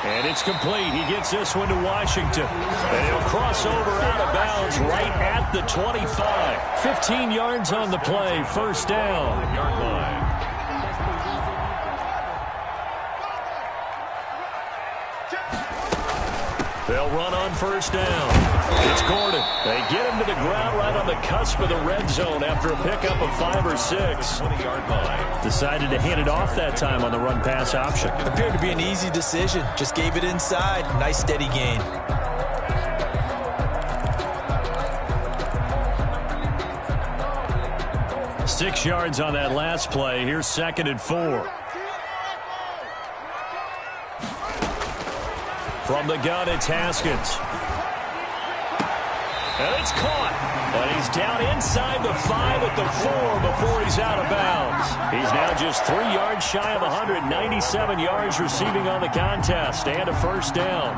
And it's complete. He gets this one to Washington. And he'll cross over out of bounds right at the 25. 15 yards on the play, first down. Yard line. They'll run on first down. It's Gordon. They get him to the ground right on the cusp of the red zone after a pickup of 5 or 6. 20-yard line. Decided to hand it off that time on the run-pass option. Appeared to be an easy decision. Just gave it inside. Nice steady gain. Six yards on that last play. Here's 2nd and 4. From the gun, it's Haskins. And it's caught. And he's down inside the 5 at the 4 before he's out of bounds. He's now just 3 yards shy of 197 yards receiving on the contest and a first down.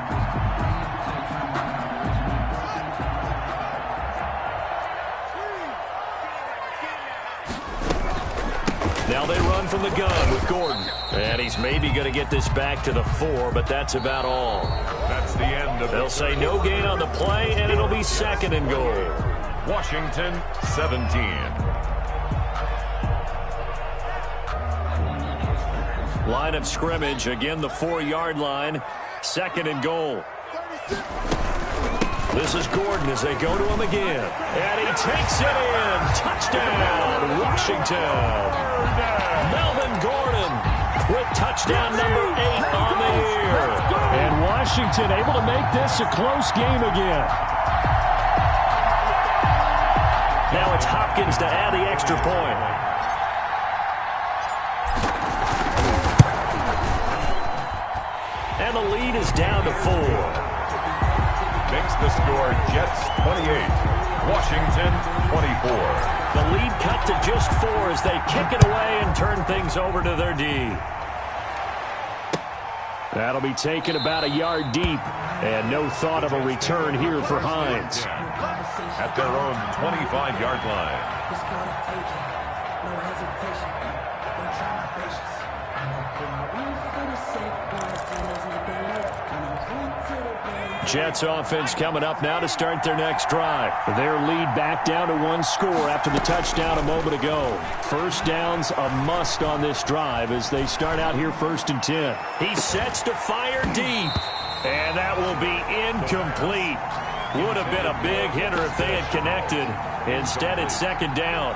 Now they run from the gun with Gordon. And he's maybe going to get this back to the 4, but that's about all. That's the end of They'll say no gain on the play, and it'll be 2nd and goal. Washington 17. Line of scrimmage, again the 4-yard line. 2nd and goal. This is Gordon as they go to him again. And he takes it in. Touchdown, Washington. Melvin Gordon with touchdown number 8 on the year. And Washington able to make this a close game again. Now it's Hopkins to add the extra point. And the lead is down to 4. Makes the score Jets 28, Washington 24. The lead cut to just 4 as they kick it away and turn things over to their D. That'll be taken about a yard deep, and no thought of a return here for Hines. At their own 25-yard line. Jets offense coming up now to start their next drive. Their lead back down to 1 score after the touchdown a moment ago. First down's a must on this drive as they start out here 1st and 10. He sets to fire deep, and that will be incomplete. Would have been a big hitter if they had connected. Instead, it's 2nd down.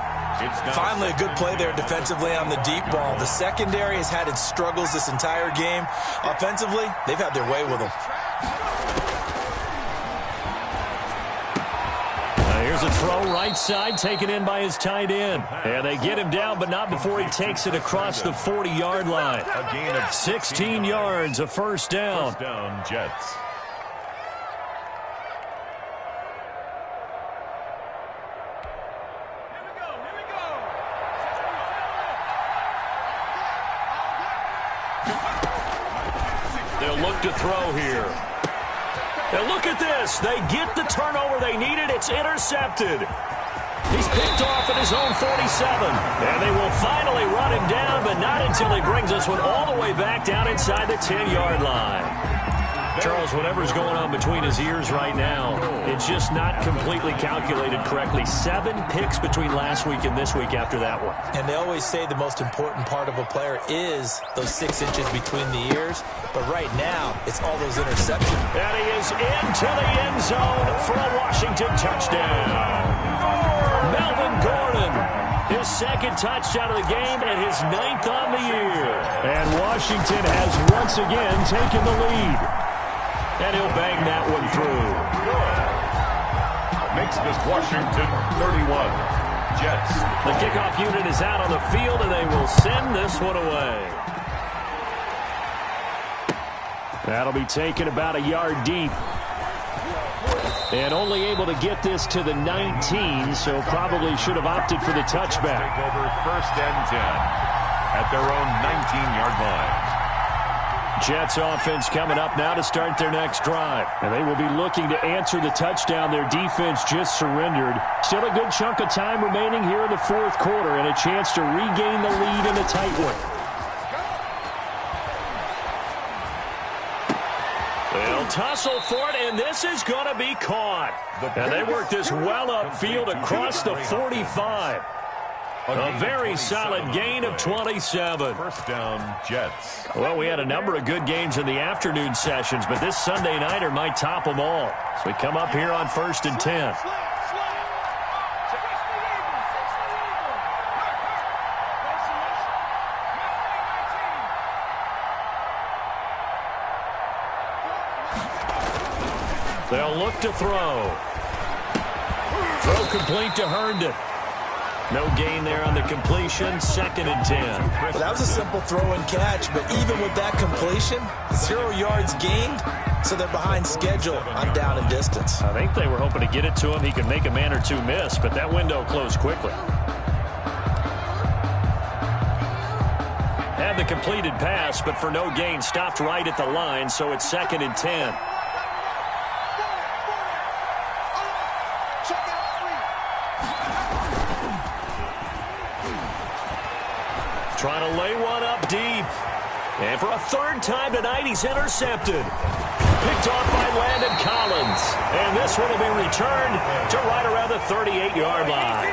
Finally, a good play there defensively on the deep ball. The secondary has had its struggles this entire game. Offensively, they've had their way with them. Here's a throw right side taken in by his tight end. And they get him down, but not before he takes it across the 40-yard line. A gain of 16 yards, a first down. First down, Jets. They'll look to throw here. And look at this. They get the turnover they needed. It's intercepted. He's picked off at his own 47. And they will finally run him down, but not until he brings this one all the way back down inside the 10-yard line. Charles, whatever's going on between his ears right now, it's just not completely calculated correctly. 7 picks between last week and this week after that one. And they always say the most important part of a player is those 6 inches between the ears. But right now, it's all those interceptions. And he is into the end zone for a Washington touchdown. Melvin Gordon, his second touchdown of the game and his 9th on the year. And Washington has once again taken the lead. And he'll bang that one through. Makes this Washington 31. Jets. The kickoff unit is out on the field, and they will send this one away. That'll be taken about a yard deep. And only able to get this to the 19, so probably should have opted for the touchback. Take over 1st and 10 at their own 19-yard line. Jets offense coming up now to start their next drive. And they will be looking to answer the touchdown their defense just surrendered. Still a good chunk of time remaining here in the 4th quarter and a chance to regain the lead in a tight one. They'll tussle for it, and this is going to be caught. And they work this well upfield across the 45. A very solid gain of 27. 1st down, Jets. Well, we had a number of good games in the afternoon sessions, but this Sunday nighter might top them all. So we come up here on 1st and 10. They'll look to throw. Throw complete to Herndon. No gain there on the completion. 2nd and 10. Well, that was a simple throw and catch, but even with that completion, 0 yards gained, so they're behind schedule on down and distance. I think they were hoping to get it to him. He could make a man or two miss, but that window closed quickly. Had the completed pass, but for no gain, stopped right at the line, so it's 2nd and 10. Trying to lay one up deep. And for a 3rd time tonight, he's intercepted. Picked off by Landon Collins. And this one will be returned to right around the 38-yard line.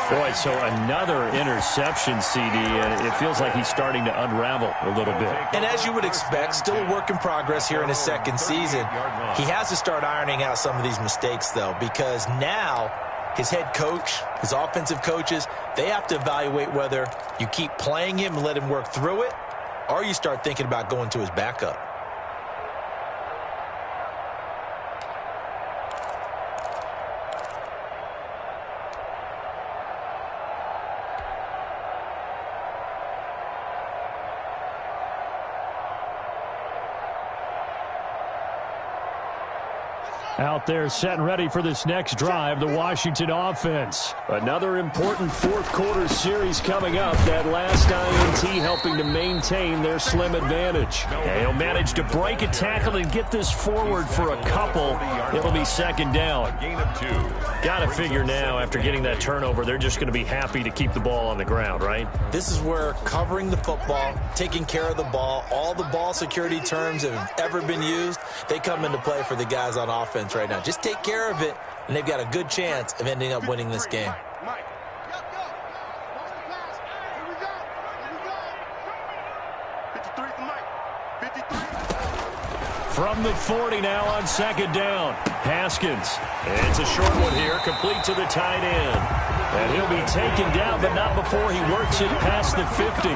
Boy, so another interception, CD, and it feels like he's starting to unravel a little bit. And as you would expect, still a work in progress here in his 2nd season. He has to start ironing out some of these mistakes, though, because now his head coach, his offensive coaches, they have to evaluate whether you keep playing him and let him work through it, or you start thinking about going to his backup. Out there set and ready for this next drive, the Washington offense. Another important 4th quarter series coming up. That last INT helping to maintain their slim advantage. And he'll manage to break a tackle and get this forward for a couple. It'll be 2nd down. Gain of 2. Got to figure now, after getting that turnover, they're just going to be happy to keep the ball on the ground, right? This is where covering the football, taking care of the ball, all the ball security terms that have ever been used, they come into play for the guys on offense right now. Just take care of it, and they've got a good chance of ending up winning this game. From the 40 now on 2nd down. Haskins. It's a short one here, complete to the tight end. And he'll be taken down, but not before he works it past the 50.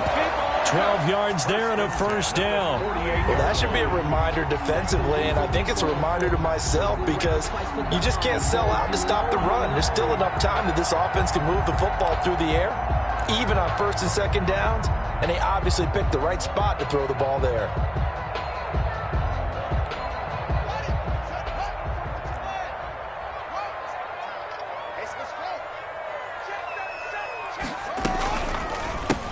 12 yards there and a 1st down. Well, that should be a reminder defensively, and I think it's a reminder to myself because you just can't sell out to stop the run. There's still enough time that this offense can move the football through the air, even on 1st and 2nd downs, and they obviously picked the right spot to throw the ball there.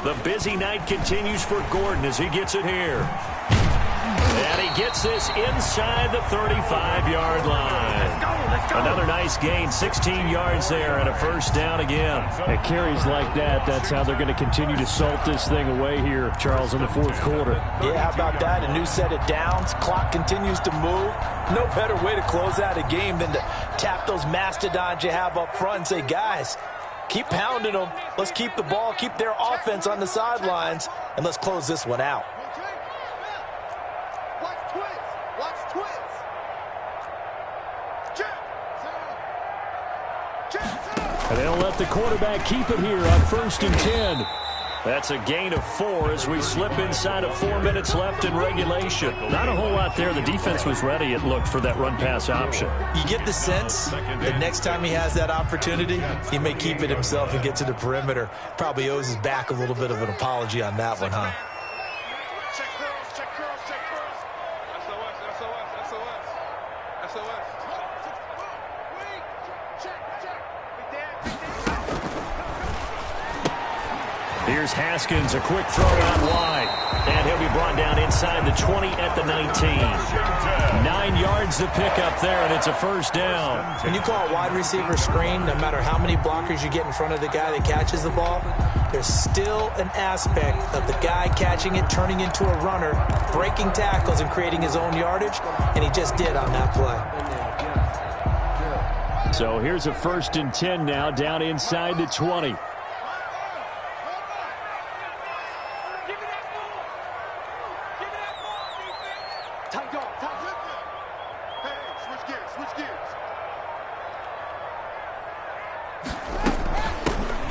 The busy night continues for Gordon as he gets it here. And he gets this inside the 35-yard line. Another nice gain, 16 yards there and a first down again. At carries like that, that's how they're going to continue to salt this thing away here, Charles, in the fourth quarter. Yeah, how about that? A new set of downs. Clock continues to move. No better way to close out a game than to tap those mastodons you have up front and say, guys, keep pounding them. Let's keep the ball, keep their offense on the sidelines, and let's close this one out. And they'll let the quarterback keep it here on 1st and 10. That's a gain of 4 as we slip inside of 4 minutes left in regulation. Not a whole lot there. The defense was ready, it looked, for that run-pass option. You get the sense that next time he has that opportunity, he may keep it himself and get to the perimeter. Probably owes his back a little bit of an apology on that one, huh? Check curls, check curls. SOS. Here's Haskins, a quick throw out wide. And he'll be brought down inside the 20 at the 19. 9 yards to pick up there, and it's a first down. When you call a wide receiver screen, no matter how many blockers you get in front of the guy that catches the ball, there's still an aspect of the guy catching it, turning into a runner, breaking tackles and creating his own yardage, and he just did on that play. So here's a 1st and 10 now, down inside the 20.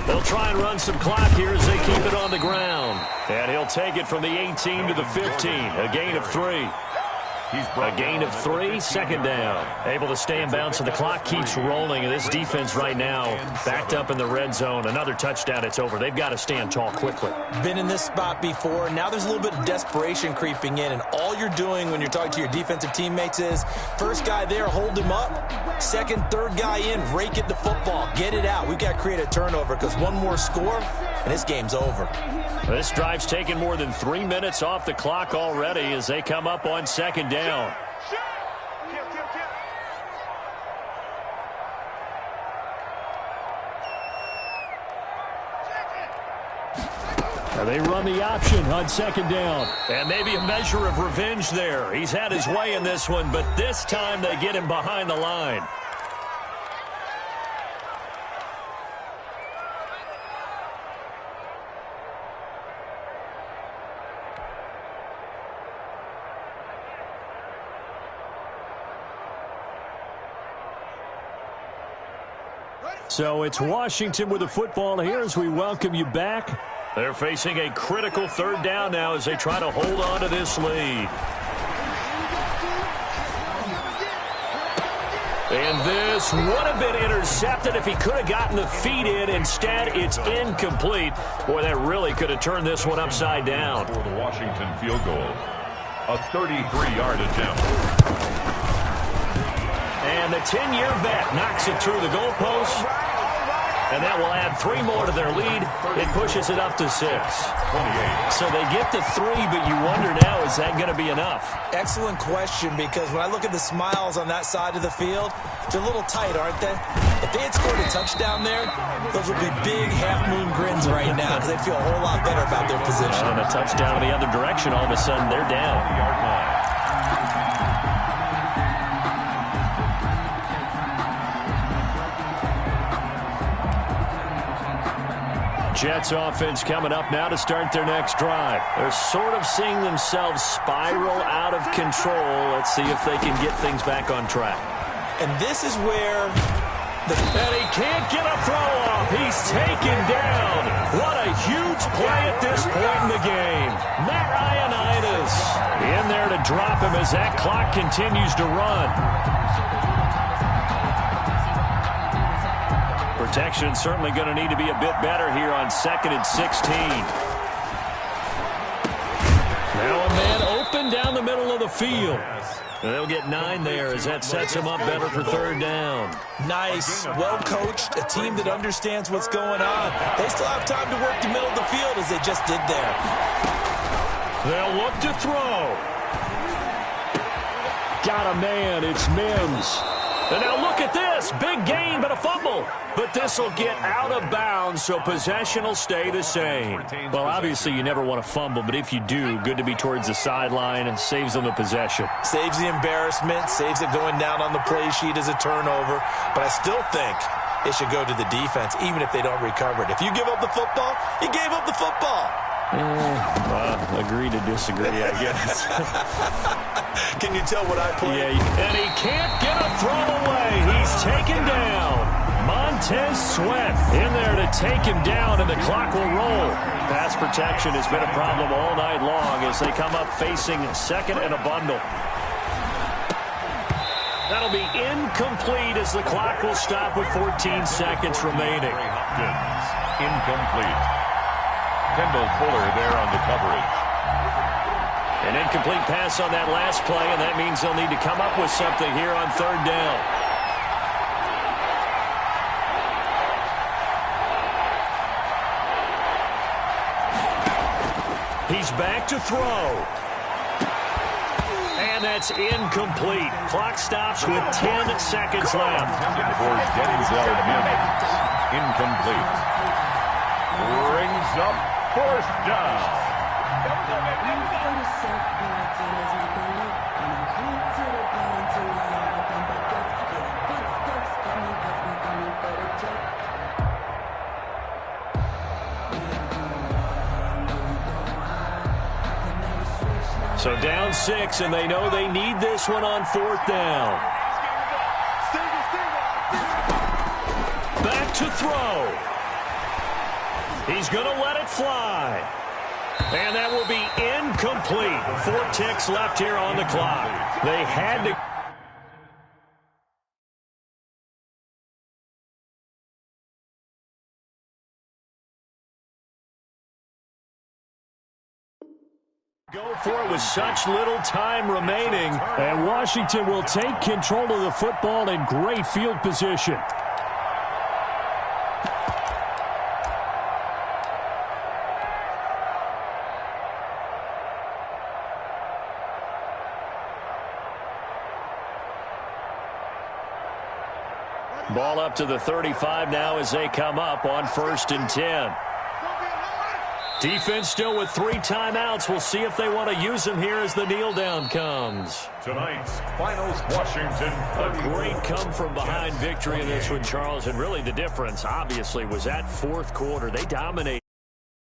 They'll try and run some clock here as they keep it on the ground. And he'll take it from the 18 to the 15. A gain of 3. A gain of 3, second down. Able to stay in bounds, so the clock keeps rolling. And this defense right now backed up in the red zone. Another touchdown, it's over. They've got to stand tall quickly. Been in this spot before. Now there's a little bit of desperation creeping in. And all you're doing when you're talking to your defensive teammates is, first guy there, hold him up. Second, third guy in, rake it the football. Get it out. We've got to create a turnover because one more score, and this game's over. This drive's taken more than 3 minutes off the clock already as they come up on second down. And they run the option on second down. And maybe a measure of revenge there. He's had his way in this one, but this time they get him behind the line. So it's Washington with the football here as we welcome you back. They're facing a critical third down now as they try to hold on to this lead. And this would have been intercepted if he could have gotten the feet in. Instead, it's incomplete. Boy, that really could have turned this one upside down. For the Washington field goal, a 33-yard attempt. And the 10-year vet knocks it through the goalpost. And that will add 3 more to their lead. It pushes it up to 6. 28. So they get to 3, but you wonder now, is that going to be enough? Excellent question, because when I look at the smiles on that side of the field, they're a little tight, aren't they? If they had scored a touchdown there, those would be big half-moon grins right now because they'd feel a whole lot better about their position. And a touchdown in the other direction, all of a sudden they're down. 20-yard line. Jets offense coming up now to start their next drive. They're sort of seeing themselves spiral out of control. Let's see if they can get things back on track. And this is where And he can't get a throw off. He's taken down. What a huge play at this point in the game. Matt Ioannidis in there to drop him as that clock continues to run. Protection certainly going to need to be a bit better here on 2nd and 16. Now a man open down the middle of the field. And they'll get 9 there as that sets them up better for third down. Nice, well-coached, a team that understands what's going on. They still have time to work the middle of the field as they just did there. They'll look to throw. Got a man, it's Mims. And now look at this. Big gain, but a fumble. But this will get out of bounds, so possession will stay the same. Well, obviously you never want to fumble, but if you do, good to be towards the sideline and saves them the possession. Saves the embarrassment, saves it going down on the play sheet as a turnover. But I still think it should go to the defense, even if they don't recover it. If you give up the football, you gave up the football. Agree to disagree, I guess. Can you tell what I played? Yeah, and he can't get a throw away. He's taken down. Montez Sweat in there to take him down, and the clock will roll. Pass protection has been a problem all night long as they come up facing second and a bundle. That'll be incomplete as the clock will stop with 14 seconds remaining. Incomplete. Kendall Fuller there on the coverage. An incomplete pass on that last play, and that means they'll need to come up with something here on third down. He's back to throw. And that's incomplete. Clock stops with 10 seconds left. For Denzel Mims. Incomplete. Brings up fourth down. So down 6, and they know they need this one on fourth down. Back to throw. He's going to let it fly. And that will be incomplete. 4 ticks left here on the clock. They had to go for it with such little time remaining. And Washington will take control of the football in great field position. Ball up to the 35 now as they come up on 1st and 10. Defense still with 3 timeouts. We'll see if they want to use them here as the kneel down comes. Tonight's finals, Washington. A great come-from-behind victory in this one, Charles. And really the difference, obviously, was that fourth quarter. They dominated.